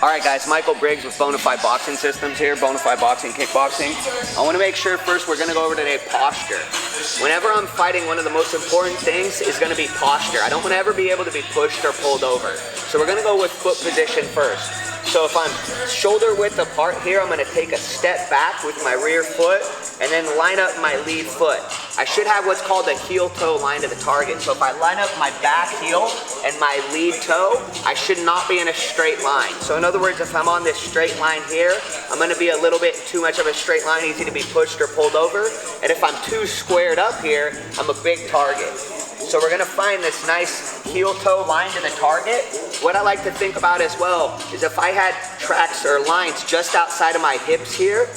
Alright guys, Michael Briggs with Bonafide Boxing Systems here, Bonafide Boxing, Kickboxing. I want to make sure first we're going to go over today posture. Whenever I'm fighting, one of the most important things is going to be posture. I don't want to ever be able to be pushed or pulled over. So we're going to go with foot position first. So if I'm shoulder width apart here, I'm going to take a step back with my rear foot and then line up my lead foot. I should have what's called a heel toe line to the target. So if I line up my back heel and my lead toe, I should not be in a straight line. So in other words, if I'm on this straight line here, I'm going to be a little bit too much of a straight line, easy to be pushed or pulled over. And if I'm too squared up here, I'm a big target. So we're going to find this nice heel toe line to the target. What I like to think about as well is if I had tracks or lines just outside of my hips here,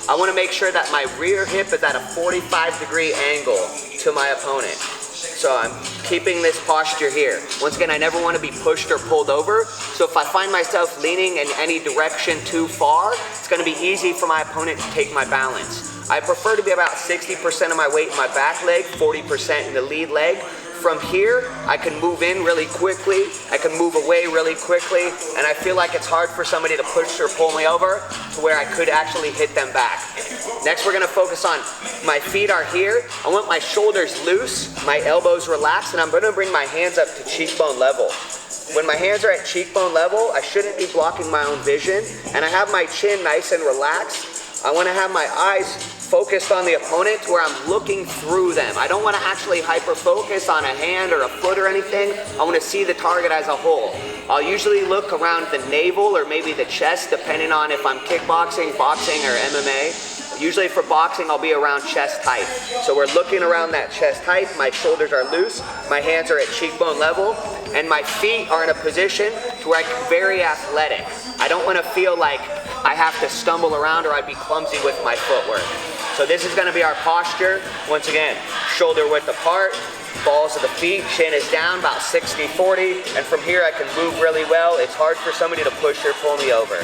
I want to make sure that my rear hip is at a 45-degree angle to my opponent. So I'm keeping this posture here. Once again, I never want to be pushed or pulled over. So if I find myself leaning in any direction too far, it's going to be easy for my opponent to take my balance. I prefer to be about 60% of my weight in my back leg, 40% in the lead leg. From here, I can move in really quickly, I can move away really quickly, and I feel like it's hard for somebody to push or pull me over to where I could actually hit them back. Next, we're gonna focus on my feet are here. I want my shoulders loose, my elbows relaxed, and I'm gonna bring my hands up to cheekbone level. When my hands are at cheekbone level, I shouldn't be blocking my own vision, and I have my chin nice and relaxed. I wanna have my eyes focused on the opponent to where I'm looking through them. I don't want to actually hyper-focus on a hand or a foot or anything. I want to see the target as a whole. I'll usually look around the navel or maybe the chest, depending on if I'm kickboxing, boxing, or MMA. Usually for boxing, I'll be around chest height. So we're looking around that chest height. My shoulders are loose, my hands are at cheekbone level, and my feet are in a position to where I'm very athletic. I don't want to feel like I have to stumble around or I'd be clumsy with my footwork. So this is going to be our posture. Once again, shoulder width apart, balls of the feet, chin is down about 60-40, and from here I can move really well. It's hard for somebody to push or pull me over.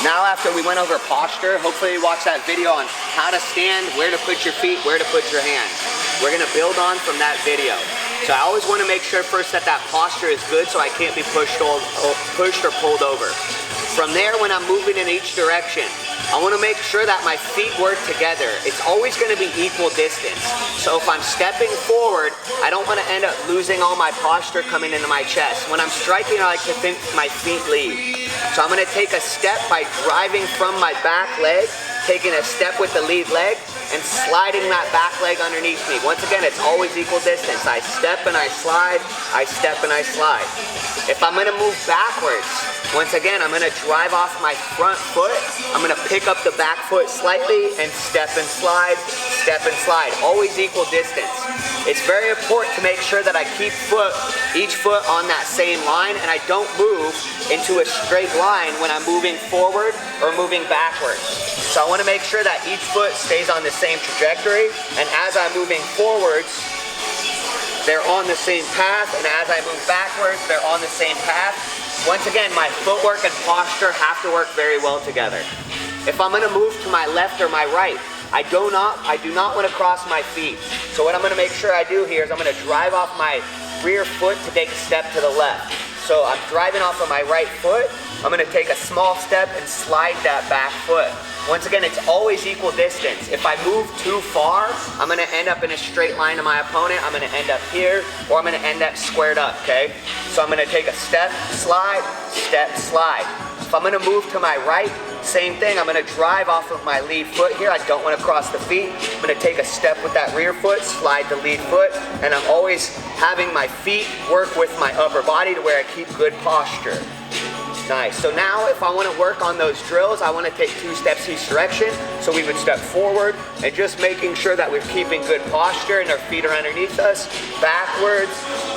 Now after we went over posture, hopefully you watched that video on how to stand, where to put your feet, where to put your hands. We're going to build on from that video. So I always want to make sure first that that posture is good so I can't be pushed or pulled over. From there, when I'm moving in each direction, I want to make sure that my feet work together. It's always going to be equal distance. So if I'm stepping forward, I don't want to end up losing all my posture coming into my chest. When I'm striking, I like to think my feet lead. So I'm going to take a step by driving from my back leg, taking a step with the lead leg, and sliding that back leg underneath me. Once again, it's always equal distance. I step and I slide, I step and I slide. If I'm gonna move backwards, once again, I'm gonna drive off my front foot, I'm gonna pick up the back foot slightly and step and slide, always equal distance. It's very important to make sure that I keep each foot on that same line and I don't move into a straight line when I'm moving forward or moving backwards. So I want to make sure that each foot stays on the same trajectory, and as I'm moving forwards, they're on the same path, and as I move backwards, they're on the same path. Once again, my footwork and posture have to work very well together. If I'm going to move to my left or my right, I do not want to cross my feet. So what I'm going to make sure I do here is I'm going to drive off my rear foot to take a step to the left. So I'm driving off of my right foot, I'm going to take a small step and slide that back foot. Once again, it's always equal distance. If I move too far, I'm going to end up in a straight line to my opponent. I'm going to end up here, or I'm going to end up squared up, okay? So I'm going to take a step, slide, step, slide. If I'm going to move to my right, same thing. I'm going to drive off of my lead foot here. I don't want to cross the feet. I'm going to take a step with that rear foot, slide the lead foot, and I'm always having my feet work with my upper body to where I keep good posture. Nice. So now if I want to work on those drills, I want to take 2 steps each direction. So we would step forward and just making sure that we're keeping good posture and our feet are underneath us. Backwards,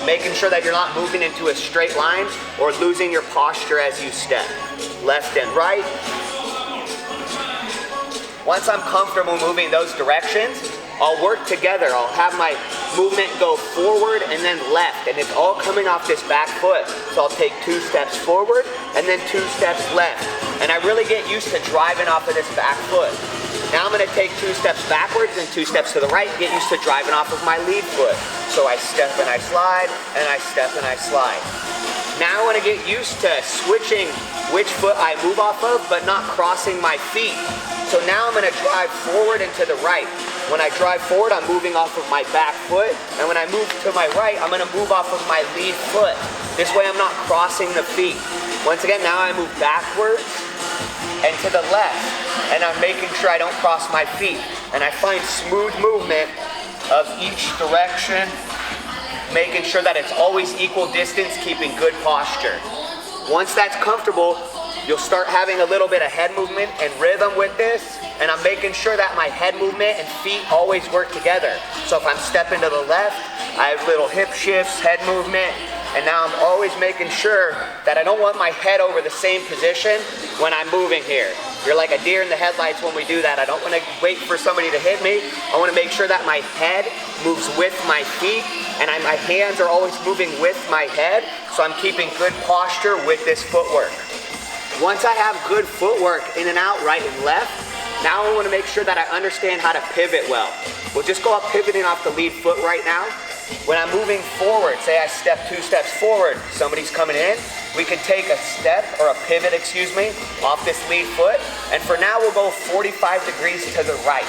making sure that you're not moving into a straight line or losing your posture as you step. Left and right. Once I'm comfortable moving those directions, I'll work together. I'll have my movement go forward and then left, and it's all coming off this back foot. So I'll take 2 steps forward and then 2 steps left. And I really get used to driving off of this back foot. Now I'm gonna take 2 steps backwards and 2 steps to the right, get used to driving off of my lead foot. So I step and I slide, and I step and I slide. Now I wanna get used to switching which foot I move off of, but not crossing my feet. So now I'm gonna drive forward and to the right. When I drive forward, I'm moving off of my back foot, and when I move to my right, I'm gonna move off of my lead foot. This way I'm not crossing the feet. Once again, now I move backwards and to the left, and I'm making sure I don't cross my feet. And I find smooth movement of each direction, making sure that it's always equal distance, keeping good posture. Once that's comfortable, you'll start having a little bit of head movement and rhythm with this, and I'm making sure that my head movement and feet always work together. So if I'm stepping to the left, I have little hip shifts, head movement, and now I'm always making sure that I don't want my head over the same position when I'm moving here. You're like a deer in the headlights when we do that. I don't want to wait for somebody to hit me. I want to make sure that my head moves with my feet, and my hands are always moving with my head, so I'm keeping good posture with this footwork. Once I have good footwork in and out, right and left, now I want to make sure that I understand how to pivot well. We'll just go up pivoting off the lead foot right now. When I'm moving forward, say I step 2 steps forward, somebody's coming in, we could take a step, or a pivot, excuse me, off this lead foot, and for now we'll go 45 degrees to the right.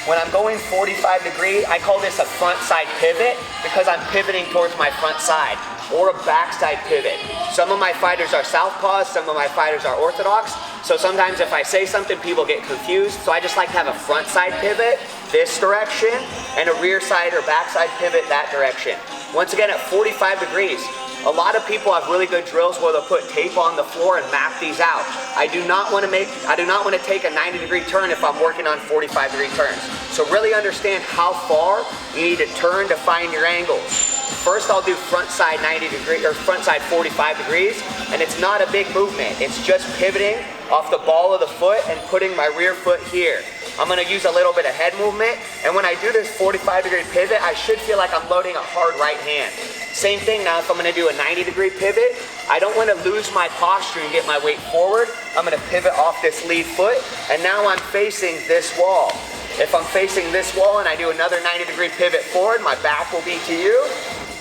When I'm going 45 degrees, I call this a front side pivot because I'm pivoting towards my front side, or a backside pivot. Some of my fighters are southpaws, some of my fighters are orthodox, so sometimes if I say something, people get confused, so I just like to have a front side pivot this direction, and a rear side or backside pivot that direction. Once again, at 45 degrees, a lot of people have really good drills where they'll put tape on the floor and map these out. I do not want to take a 90-degree turn if I'm working on 45-degree turns. So really understand how far you need to turn to find your angles. First, I'll do front side 90 degrees or front side 45 degrees, and it's not a big movement. It's just pivoting off the ball of the foot and putting my rear foot here. I'm gonna use a little bit of head movement, and when I do this 45-degree pivot, I should feel like I'm loading a hard right hand. Same thing now if I'm gonna do a 90-degree pivot, I don't wanna lose my posture and get my weight forward. I'm gonna pivot off this lead foot, and now I'm facing this wall. If I'm facing this wall and I do another 90-degree pivot forward, my back will be to you,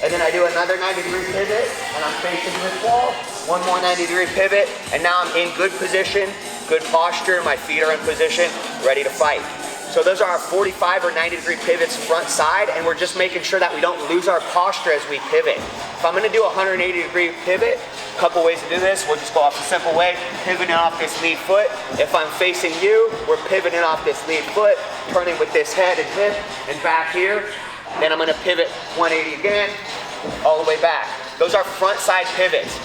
and then I do another 90-degree pivot, and I'm facing this wall, one more 90-degree pivot, and now I'm in good position, good posture, my feet are in position, ready to fight. So those are our 45 or 90-degree pivots front side, and we're just making sure that we don't lose our posture as we pivot. If I'm gonna do a 180-degree pivot, a couple ways to do this. We'll just go off a simple way, pivoting off this lead foot. If I'm facing you, we're pivoting off this lead foot, turning with this head and hip and back here. Then I'm gonna pivot 180 again, all the way back. Those are front side pivots.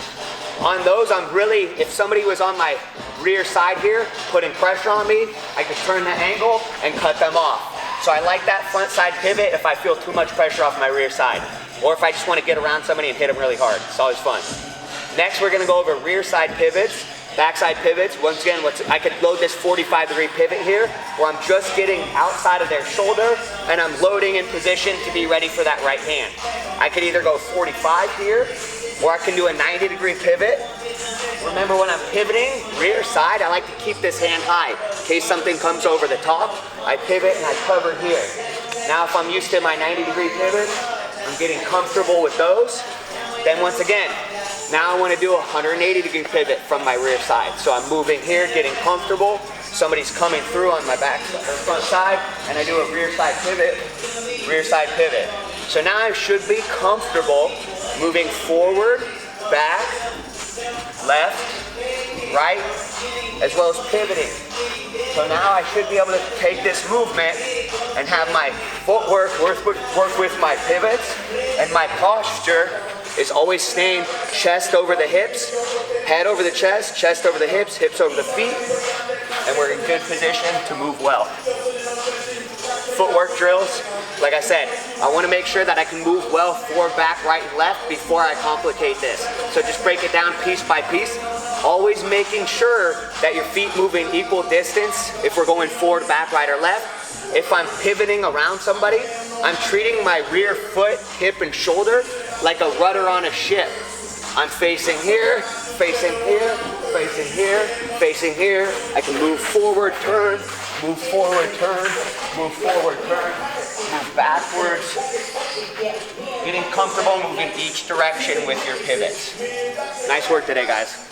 On those, if somebody was on my rear side here, putting pressure on me, I could turn the angle and cut them off. So I like that front side pivot if I feel too much pressure off my rear side, or if I just want to get around somebody and hit them really hard. It's always fun. Next, we're gonna go over rear side pivots, backside pivots. Once again, I could load this 45-degree pivot here, where I'm just getting outside of their shoulder, and I'm loading in position to be ready for that right hand. I could either go 45 here, or I can do a 90-degree pivot. Remember, when I'm pivoting, rear side, I like to keep this hand high. In case something comes over the top, I pivot and I cover here. Now, if I'm used to my 90-degree pivots, I'm getting comfortable with those. Then once again, now I want to do a 180-degree pivot from my rear side. So I'm moving here, getting comfortable. Somebody's coming through on my back or front side, and I do a rear side pivot, rear side pivot. So now I should be comfortable moving forward, back, left, right, as well as pivoting. So now I should be able to take this movement and have my footwork work with my pivots, and my posture is always staying chest over the hips, head over the chest, chest over the hips, hips over the feet, and we're in good position to move well. Footwork drills, like I said, I want to make sure that I can move well forward, back, right, and left before I complicate this. So just break it down piece by piece, always making sure that your feet move in equal distance if we're going forward, back, right, or left. If I'm pivoting around somebody, I'm treating my rear foot, hip, and shoulder like a rudder on a ship. I'm facing here, facing here, facing here, facing here. I can move forward, turn, Move forward, turn, move forward, turn, move backwards. Getting comfortable moving each direction with your pivots. Nice work today, guys.